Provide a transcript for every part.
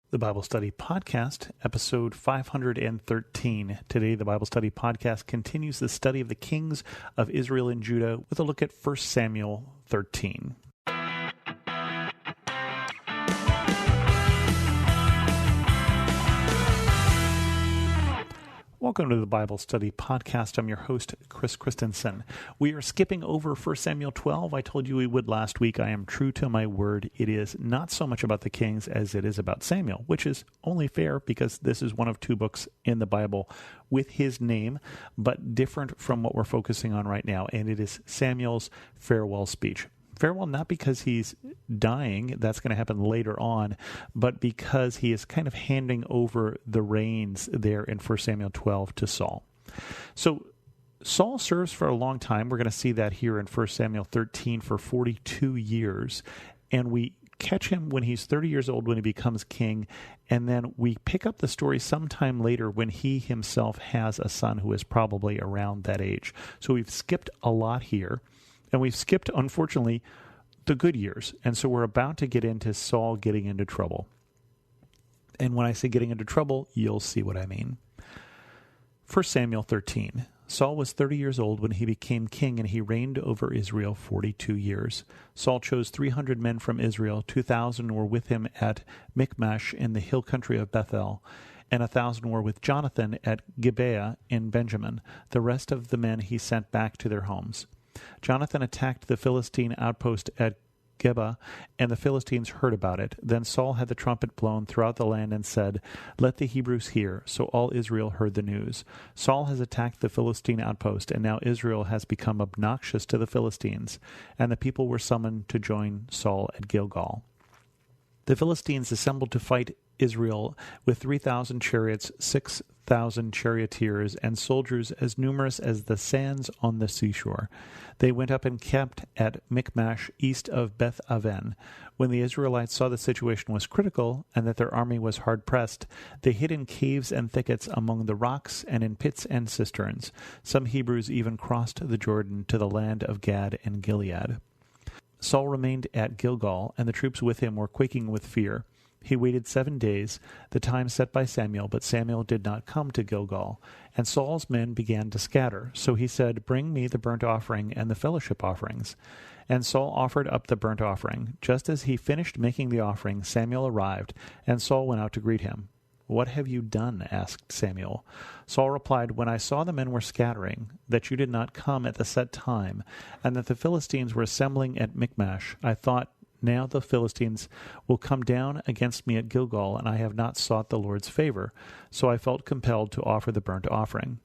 The Bible Study Podcast, episode 513. Today, the Bible Study Podcast continues the study of the kings of Israel and Judah with a look at 1 Samuel 13. Welcome to the Bible Study Podcast. I'm your host, Chris Christensen. We are skipping over 1 Samuel 12. I told you we would last week. I am true to my word. It is not so much about the kings as it is about Samuel, which is only fair because this is one of two books in the Bible with his name, but different from what we're focusing on right now, and it is Samuel's farewell speech. Farewell not because he's dying, that's going to happen later on, but because he is kind of handing over the reins there in 1 Samuel 12 to Saul. So Saul serves for a long time. We're going to see that here in 1 Samuel 13 for 42 years, and we catch him when he's 30 years old when he becomes king, and then we pick up the story sometime later when he himself has a son who is probably around that age. So we've skipped a lot here. And we've skipped, unfortunately, the good years. And so we're about to get into Saul getting into trouble. And when I say getting into trouble, you'll see what I mean. 1 Samuel 13. Saul was 30 years old when he became king, and he reigned over Israel 42 years. Saul chose 300 men from Israel. 2,000 were with him at Michmash in the hill country of Bethel, and 1,000 were with Jonathan at Gibeah in Benjamin. The rest of the men he sent back to their homes. Jonathan attacked the Philistine outpost at Geba, and the Philistines heard about it. Then Saul had the trumpet blown throughout the land and said, "Let the Hebrews hear." So all Israel heard the news. Saul has attacked the Philistine outpost, and now Israel has become obnoxious to the Philistines. And the people were summoned to join Saul at Gilgal. The Philistines assembled to fight Israel with 3,000 chariots, 6,000 charioteers, and soldiers as numerous as the sands on the seashore. They went up and camped at Michmash, east of Beth Aven. When the Israelites saw the situation was critical and that their army was hard-pressed, they hid in caves and thickets among the rocks and in pits and cisterns. Some Hebrews even crossed the Jordan to the land of Gad and Gilead. Saul remained at Gilgal, and the troops with him were quaking with fear. He waited 7 days, the time set by Samuel, but Samuel did not come to Gilgal. And Saul's men began to scatter. So he said, "Bring me the burnt offering and the fellowship offerings." And Saul offered up the burnt offering. Just as he finished making the offering, Samuel arrived, and Saul went out to greet him. "What have you done?" asked Samuel. Saul replied, "When I saw the men were scattering, that you did not come at the set time, and that the Philistines were assembling at Michmash, I thought, now the Philistines will come down against me at Gilgal, and I have not sought the Lord's favor. So I felt compelled to offer the burnt offering."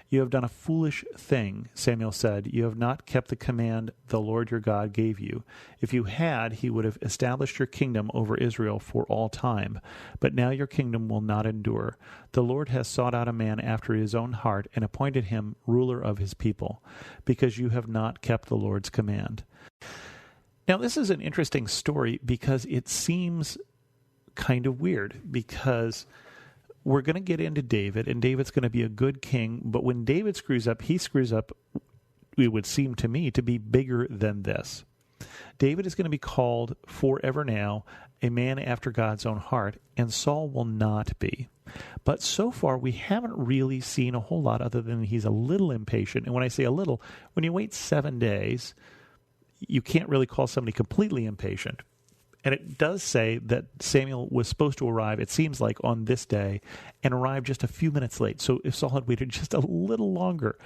"You have done a foolish thing," Samuel said. "You have not kept the command the Lord your God gave you. If you had, he would have established your kingdom over Israel for all time. But now your kingdom will not endure. The Lord has sought out a man after his own heart and appointed him ruler of his people, because you have not kept the Lord's command." Now, this is an interesting story because it seems kind of weird, because we're going to get into David, and David's going to be a good king, but when David screws up, he screws up, it would seem to me, to be bigger than this. David is going to be called forever now a man after God's own heart, and Saul will not be. But so far, we haven't really seen a whole lot other than he's a little impatient. And when I say a little, when you wait 7 days, you can't really call somebody completely impatient. And it does say that Samuel was supposed to arrive, it seems like, on this day, and arrived just a few minutes late. So if Saul had waited just a little longer,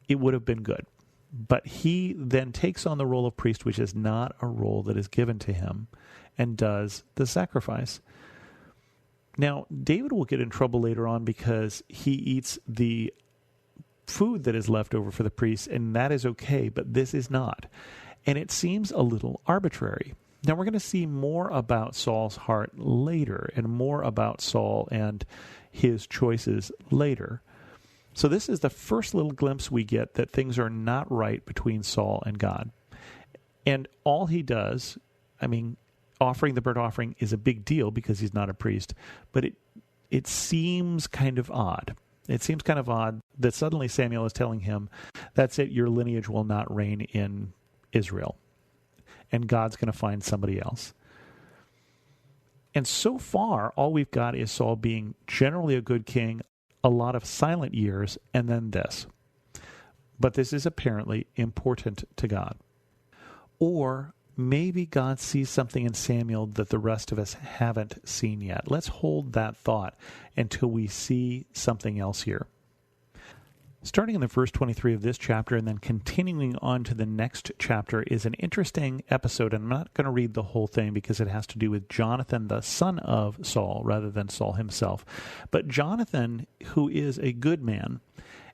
it would have been good. But he then takes on the role of priest, which is not a role that is given to him, and does the sacrifice. Now, David will get in trouble later on because he eats the food that is left over for the priests, and that is okay, but this is not. And it seems a little arbitrary. Now, we're going to see more about Saul's heart later, and more about Saul and his choices later. So this is the first little glimpse we get that things are not right between Saul and God. And all he does, offering the burnt offering is a big deal because he's not a priest, but it seems kind of odd. It seems kind of odd that suddenly Samuel is telling him, that's it, your lineage will not reign in Israel, and God's going to find somebody else. And so far, all we've got is Saul being generally a good king, a lot of silent years, and then this. But this is apparently important to God. Or maybe God sees something in Samuel that the rest of us haven't seen yet. Let's hold that thought until we see something else here. Starting in the verse 23 of this chapter and then continuing on to the next chapter is an interesting episode. And I'm not going to read the whole thing because it has to do with Jonathan, the son of Saul, rather than Saul himself. But Jonathan, who is a good man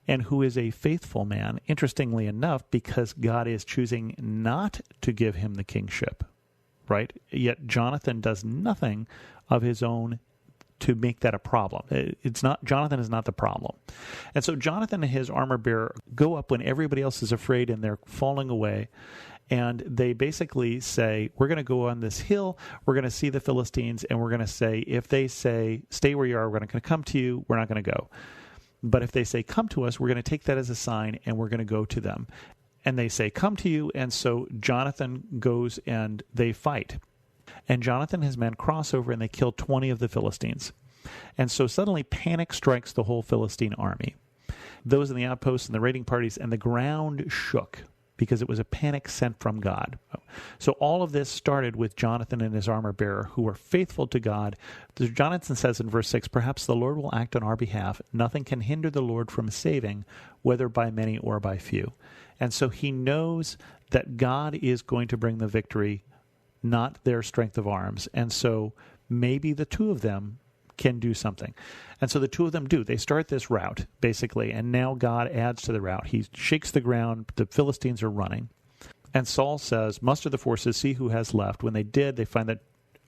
and who is a faithful man, interestingly enough, because God is choosing not to give him the kingship, right? Yet Jonathan does nothing of his own to make that a problem. Jonathan is not the problem. And so Jonathan and his armor bearer go up when everybody else is afraid and they're falling away. And they basically say, we're going to go on this hill, we're going to see the Philistines, and we're going to say, if they say, stay where you are, we're going to come to you, we're not going to go. But if they say, come to us, we're going to take that as a sign, and we're going to go to them. And they say, come to you, and so Jonathan goes and they fight. And Jonathan and his men cross over and they kill 20 of the Philistines. And so suddenly panic strikes the whole Philistine army. Those in the outposts and the raiding parties, and the ground shook because it was a panic sent from God. So all of this started with Jonathan and his armor bearer, who were faithful to God. Jonathan says in verse 6, perhaps the Lord will act on our behalf. Nothing can hinder the Lord from saving, whether by many or by few. And so he knows that God is going to bring the victory, not their strength of arms. And so maybe the two of them can do something. And so the two of them do. They start this rout, basically, and now God adds to the rout. He shakes the ground. The Philistines are running. And Saul says, muster the forces, see who has left. When they did, they find that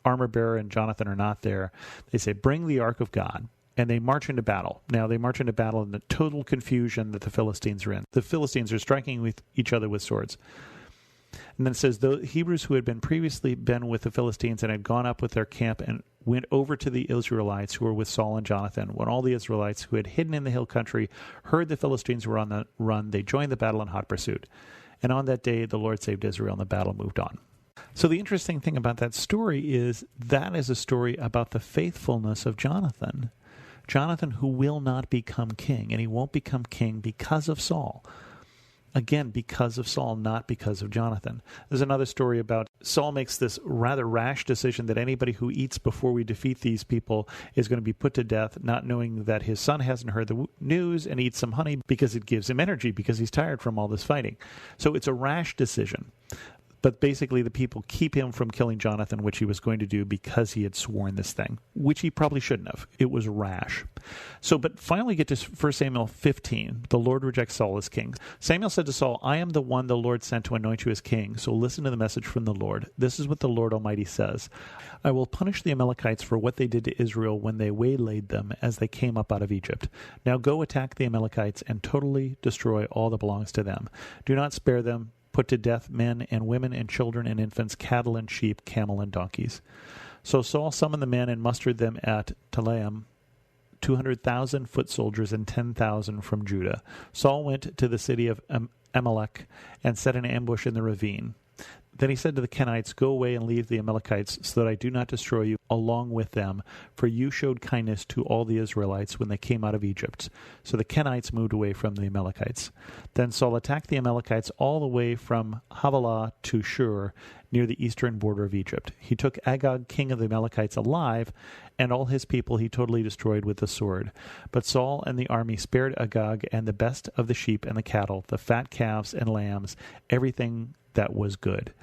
armor-bearer and Jonathan are not there. They say, bring the ark of God. And they march into battle. Now, they march into battle in the total confusion that the Philistines are in. The Philistines are striking with each other with swords. And then it says, the Hebrews who had previously been with the Philistines and had gone up with their camp and went over to the Israelites who were with Saul and Jonathan. When all the Israelites who had hidden in the hill country heard the Philistines were on the run, they joined the battle in hot pursuit. And on that day, the Lord saved Israel, and the battle moved on. So the interesting thing about that story is that is a story about the faithfulness of Jonathan. Jonathan, who will not become king, and he won't become king because of Saul. Again, because of Saul, not because of Jonathan. There's another story about Saul makes this rather rash decision that anybody who eats before we defeat these people is going to be put to death, not knowing that his son hasn't heard the news, and eats some honey because it gives him energy because he's tired from all this fighting. So it's a rash decision. But basically the people keep him from killing Jonathan, which he was going to do because he had sworn this thing, which he probably shouldn't have. It was rash. So, but finally get to 1 Samuel 15. The Lord rejects Saul as king. Samuel said to Saul, I am the one the Lord sent to anoint you as king, so listen to the message from the Lord. This is what the Lord Almighty says. I will punish the Amalekites for what they did to Israel when they waylaid them as they came up out of Egypt. Now go attack the Amalekites and totally destroy all that belongs to them. Do not spare them. Put to death men and women and children and infants, cattle and sheep, camel and donkeys. So Saul summoned the men and mustered them at Telaim, 200,000 foot soldiers and 10,000 from Judah. Saul went to the city of Amalek and set an ambush in the ravine. Then he said to the Kenites, go away and leave the Amalekites, so that I do not destroy you along with them, for you showed kindness to all the Israelites when they came out of Egypt. So the Kenites moved away from the Amalekites. Then Saul attacked the Amalekites all the way from Havilah to Shur, near the eastern border of Egypt. He took Agag, king of the Amalekites, alive, and all his people he totally destroyed with the sword. But Saul and the army spared Agag and the best of the sheep and the cattle, the fat calves and lambs, everything that was good.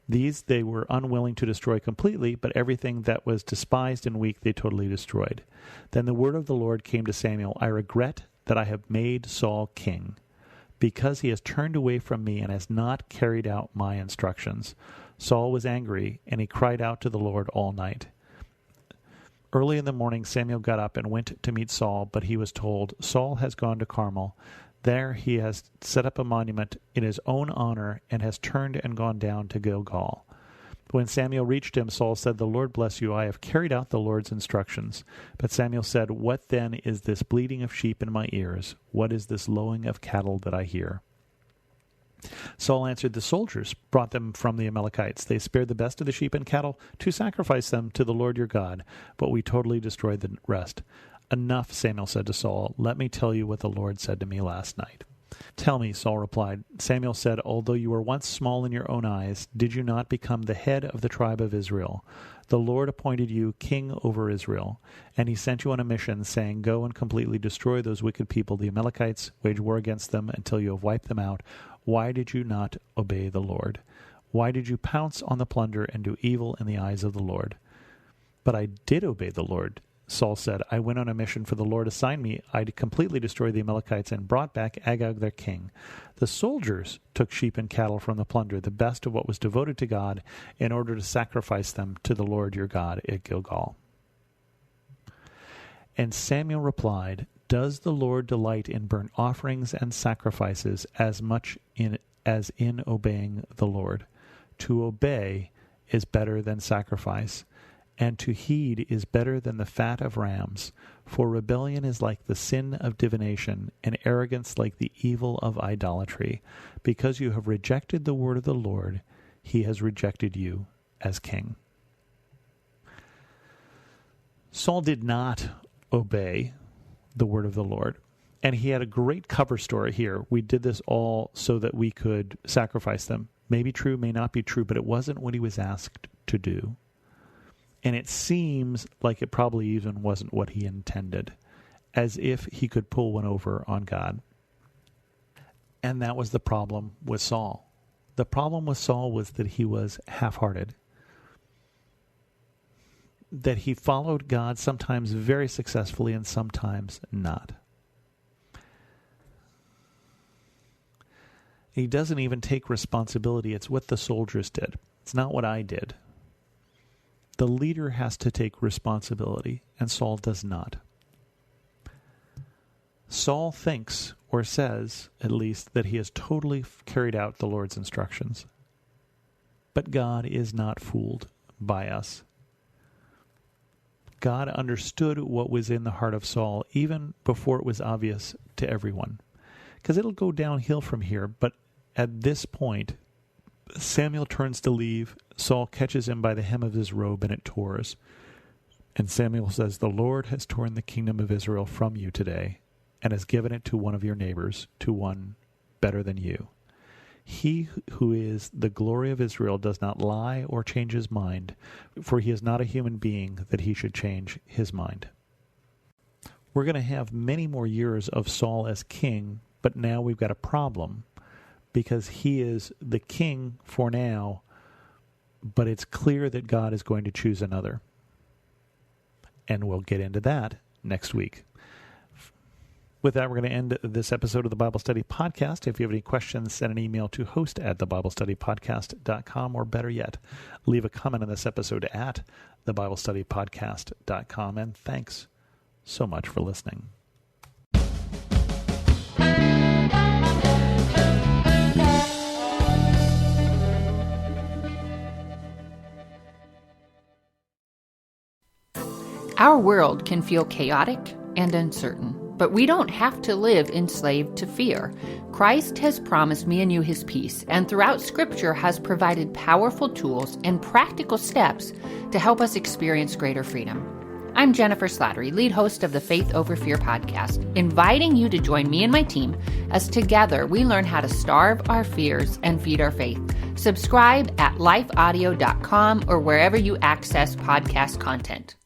These they were unwilling to destroy completely, but everything that was despised and weak they totally destroyed. Then the word of the Lord came to Samuel, I regret that I have made Saul king, because he has turned away from me and has not carried out my instructions. Saul was angry, and he cried out to the Lord all night. Early in the morning Samuel got up and went to meet Saul, but he was told, Saul has gone to Carmel. There he has set up a monument in his own honor and has turned and gone down to Gilgal. When Samuel reached him, Saul said, the Lord bless you. I have carried out the Lord's instructions. But Samuel said, what then is this bleating of sheep in my ears? What is this lowing of cattle that I hear? Saul answered, "The soldiers brought them from the Amalekites. They spared the best of the sheep and cattle to sacrifice them to the Lord your God, but we totally destroyed the rest." "Enough," Samuel said to Saul. "Let me tell you what the Lord said to me last night." "Tell me," Saul replied. Samuel said, "Although you were once small in your own eyes, did you not become the head of the tribe of Israel? The Lord appointed you king over Israel, and he sent you on a mission, saying, 'Go and completely destroy those wicked people, the Amalekites, wage war against them until you have wiped them out.' Why did you not obey the Lord? Why did you pounce on the plunder and do evil in the eyes of the Lord?" "But I did obey the Lord," Saul said. "I went on a mission for the Lord assigned me. I completely destroyed the Amalekites and brought back Agag their king. The soldiers took sheep and cattle from the plunder, the best of what was devoted to God, in order to sacrifice them to the Lord your God at Gilgal." And Samuel replied, "Does the Lord delight in burnt offerings and sacrifices as much as in obeying the Lord? To obey is better than sacrifice, and to heed is better than the fat of rams. For rebellion is like the sin of divination, and arrogance like the evil of idolatry. Because you have rejected the word of the Lord, he has rejected you as king." Saul did not obey the word of the Lord, and he had a great cover story here. We did this all so that we could sacrifice them. Maybe true, may not be true, but it wasn't what he was asked to do. And it seems like it probably even wasn't what he intended, as if he could pull one over on God. And that was the problem with Saul. The problem with Saul was that he was half-hearted, that he followed God sometimes very successfully and sometimes not. He doesn't even take responsibility. It's what the soldiers did. It's not what I did. The leader has to take responsibility, and Saul does not. Saul thinks, or says at least, that he has totally carried out the Lord's instructions. But God is not fooled by us. God understood what was in the heart of Saul even before it was obvious to everyone. Because it'll go downhill from here, but at this point, Samuel turns to leave. Saul catches him by the hem of his robe, and it tore. And Samuel says, "The Lord has torn the kingdom of Israel from you today, and has given it to one of your neighbors, to one better than you. He who is the glory of Israel does not lie or change his mind, for he is not a human being that he should change his mind." We're going to have many more years of Saul as king, but now we've got a problem, because he is the king for now, but it's clear that God is going to choose another. And we'll get into that next week. With that, we're going to end this episode of the Bible Study Podcast. If you have any questions, send an email to host@thebiblestudypodcast.com, or better yet, leave a comment on this episode at thebiblestudypodcast.com. And thanks so much for listening. Our world can feel chaotic and uncertain, but we don't have to live enslaved to fear. Christ has promised me and you his peace, and throughout Scripture has provided powerful tools and practical steps to help us experience greater freedom. I'm Jennifer Slattery, lead host of the Faith Over Fear podcast, inviting you to join me and my team as together we learn how to starve our fears and feed our faith. Subscribe at lifeaudio.com or wherever you access podcast content.